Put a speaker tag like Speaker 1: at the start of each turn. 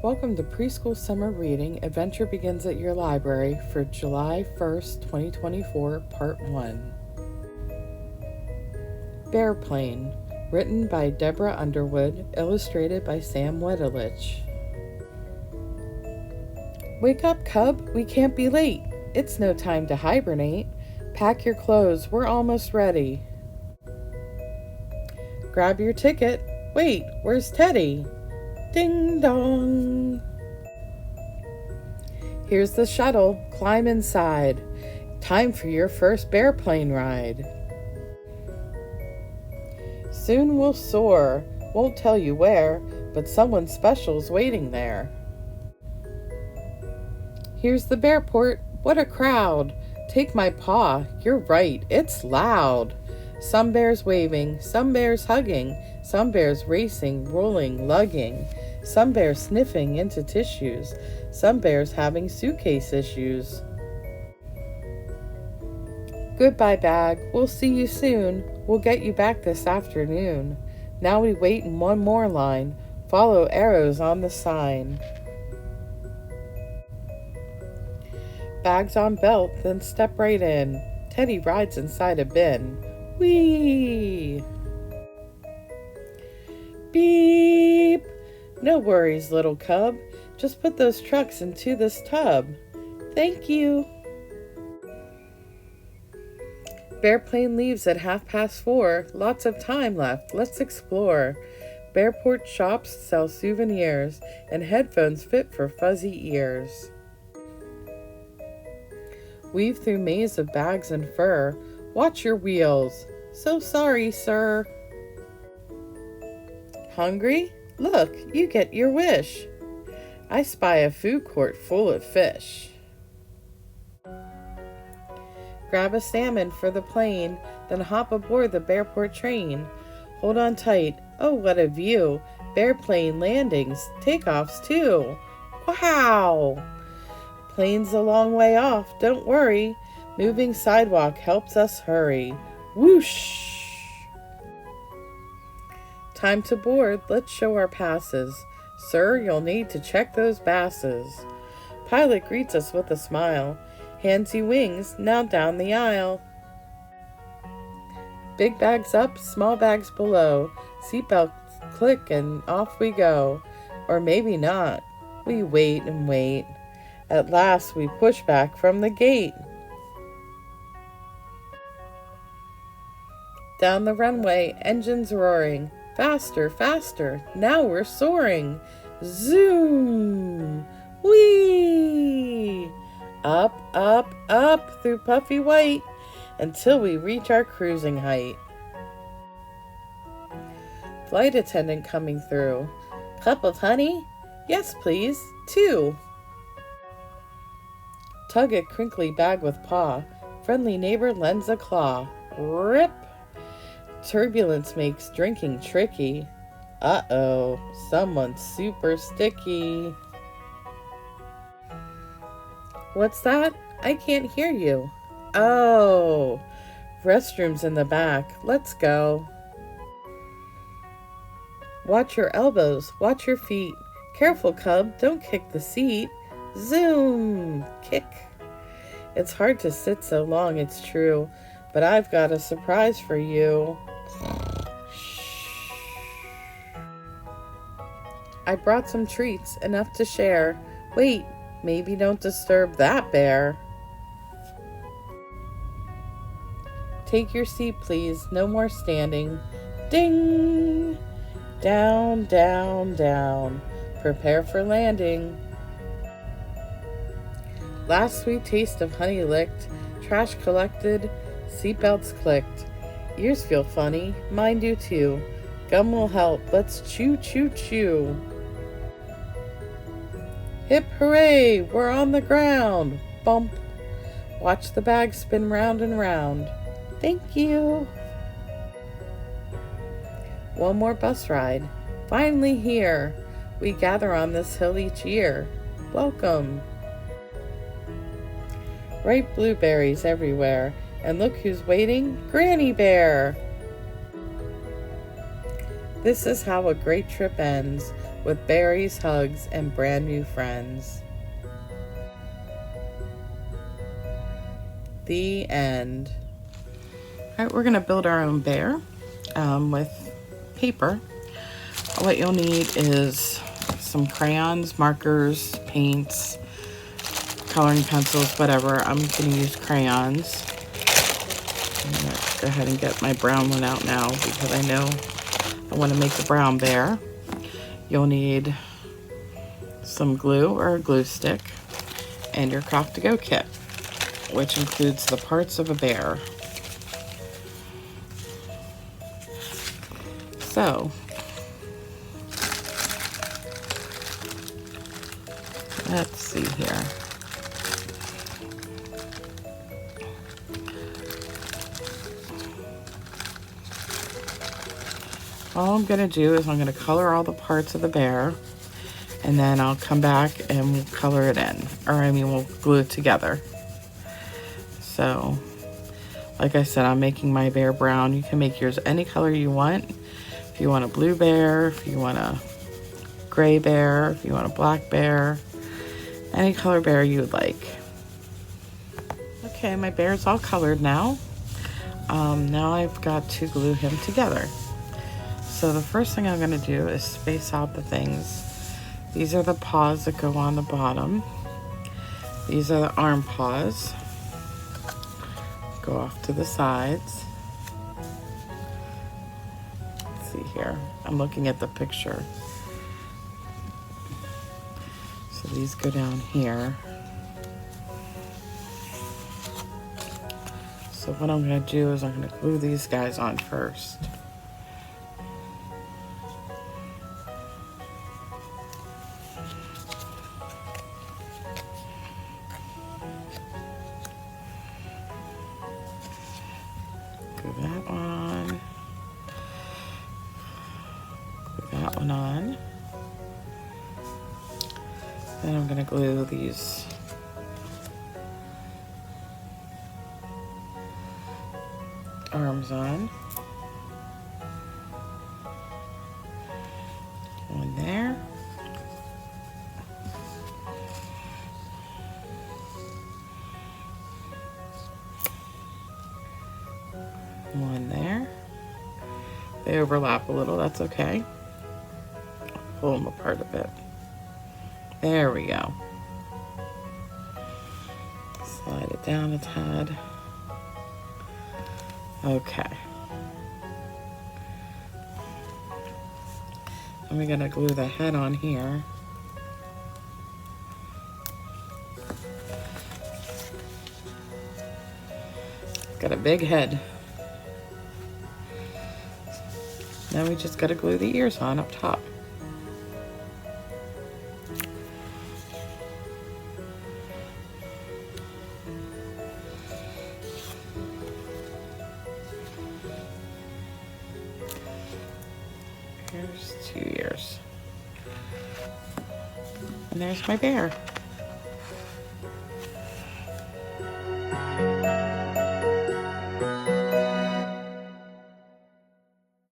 Speaker 1: Welcome to Preschool Summer Reading. Adventure begins at your library for July 1st, 2024, Part 1. Bearplane, written by Deborah Underwood, illustrated by Sam Wedelich. Wake up, cub, we can't be late. It's no time to hibernate. Pack your clothes, we're almost ready. Grab your ticket. Wait, where's Teddy? Ding dong. Here's the shuttle. Climb inside. Time for your first Bearplane ride. Soon we'll soar. Won't tell you where, but someone special's waiting there. Here's the Bearport. What a crowd. Take my paw. You're right. It's loud. Some bears waving, some bears hugging, some bears racing, rolling, lugging, some bears sniffing into tissues, some bears having suitcase issues. Goodbye, bag. We'll see you soon. We'll get you back this afternoon. Now we wait in one more line. Follow arrows on the sign. Bags on belt, then step right in. Teddy rides inside a bin. Whee! Beep! No worries, little cub. Just put those trucks into this tub. Thank you. Bearplane leaves at 4:30. Lots of time left. Let's explore. Bearport shops sell souvenirs and headphones fit for fuzzy ears. Weave through maze of bags and fur. Watch your wheels. So sorry, sir. Hungry? Look, you get your wish. I spy a food court full of fish. Grab a salmon for the plane, then hop aboard the Bearport train. Hold on tight. Oh, what a view. Bearplane landings, takeoffs too. Wow! Plane's a long way off, don't worry. Moving sidewalk helps us hurry. Whoosh! Time to board, let's show our passes. Sir, you'll need to check those basses. Pilot greets us with a smile. Hands you wings, now down the aisle. Big bags up, small bags below. Seatbelts click and off we go. Or maybe not. We wait and wait. At last we push back from the gate. Down the runway, engines roaring. Faster, faster, now we're soaring. Zoom! Whee! Up, up, up through puffy white until we reach our cruising height. Flight attendant coming through. Cup of honey? Yes, please, 2. Tug at crinkly bag with paw. Friendly neighbor lends a claw. Rip! Turbulence makes drinking tricky. Uh-oh, someone's super sticky. What's that? I can't hear you. Oh, restrooms in the back. Let's go. Watch your elbows, watch your feet. Careful, cub, don't kick the seat. Zoom! Kick. It's hard to sit so long, it's true, but I've got a surprise for you. I brought some treats, enough to share. Wait, maybe don't disturb that bear. Take your seat, please, no more standing. Ding! Down, down, down. Prepare for landing. Last sweet taste of honey licked, trash collected, seatbelts clicked. Ears feel funny, mine do too. Gum will help, let's chew, chew, chew. Hip hooray, we're on the ground. Bump. Watch the bag spin round and round. Thank you. One more bus ride. Finally here. We gather on this hill each year. Welcome. Ripe blueberries everywhere. And look who's waiting, Granny Bear. This is how a great trip ends, with berries, hugs, and brand new friends. The end. All right, we're gonna build our own bear with paper. What you'll need is some crayons, markers, paints, coloring pencils, whatever. I'm gonna use crayons. I'm gonna go ahead and get my brown one out now because I know I want to make the brown bear. You'll need some glue or a glue stick and your craft to go kit, which includes the parts of a bear. So, let's see here. All I'm going to do is I'm going to color all the parts of the bear, and then I'll come back and we'll color it in. Or I mean, we'll glue it together. So, like I said, I'm making my bear brown. You can make yours any color you want. If you want a blue bear, if you want a gray bear, if you want a black bear, any color bear you would like. Okay, my bear's all colored now. Now I've got to glue him together. So the first thing I'm going to do is space out the things. These are the paws that go on the bottom. These are the arm paws. Go off to the sides. Let's see here. I'm looking at the picture. So these go down here. So what I'm going to do is I'm going to glue these guys on first. Glue that on. Glue that one on. Then I'm going to glue these arms on. One there. One there. They overlap a little, that's okay. Pull them apart a bit. There we go. Slide it down a tad. Okay. And we're gonna glue the head on here. Got a big head. Now we just gotta glue the ears on up top. Here's 2 ears. And there's my bear.